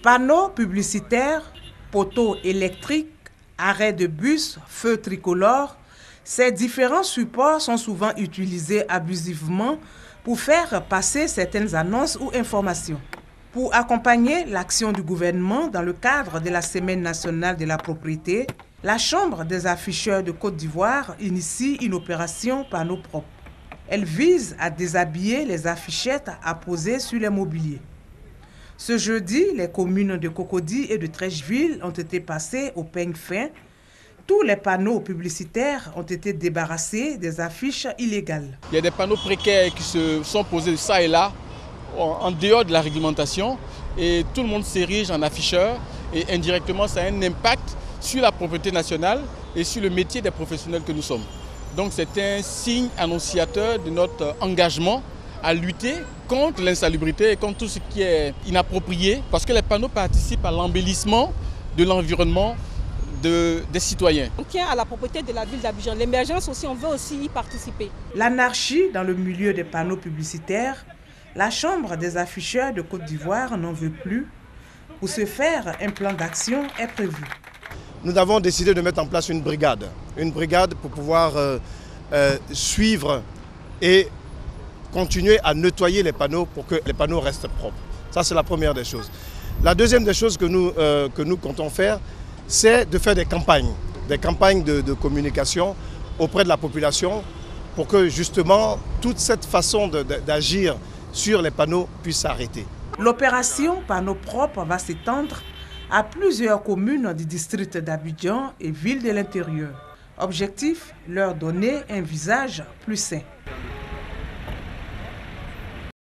Panneaux publicitaires, poteaux électriques, arrêts de bus, feux tricolores, ces différents supports sont souvent utilisés abusivement pour faire passer certaines annonces ou informations. Pour accompagner l'action du gouvernement dans le cadre de la Semaine nationale de la propriété, la Chambre des afficheurs de Côte d'Ivoire initie une opération panneaux propres. Elle vise à déshabiller les affichettes apposées sur les mobiliers. Ce jeudi, les communes de Cocody et de Trècheville ont été passées au peigne fin. Tous les panneaux publicitaires ont été débarrassés des affiches illégales. Il y a des panneaux précaires qui se sont posés ça et là, en dehors de la réglementation, et tout le monde s'érige en afficheur, et indirectement ça a un impact sur la propriété nationale et sur le métier des professionnels que nous sommes. Donc c'est un signe annonciateur de notre engagement à lutter contre l'insalubrité et contre tout ce qui est inapproprié, parce que les panneaux participent à l'embellissement de l'environnement des citoyens. On tient à la propriété de la ville d'Abidjan. L'émergence aussi, on veut aussi y participer. L'anarchie dans le milieu des panneaux publicitaires, la Chambre des afficheurs de Côte d'Ivoire n'en veut plus. Pour ce faire, un plan d'action est prévu. Nous avons décidé de mettre en place une brigade pour pouvoir suivre et continuer à nettoyer les panneaux pour que les panneaux restent propres. Ça, c'est la première des choses. La deuxième des choses que nous comptons faire, c'est de faire des campagnes de communication auprès de la population pour que justement toute cette façon d'agir sur les panneaux puisse s'arrêter. L'opération Panneaux propres va s'étendre à plusieurs communes du district d'Abidjan et villes de l'intérieur. Objectif, leur donner un visage plus sain.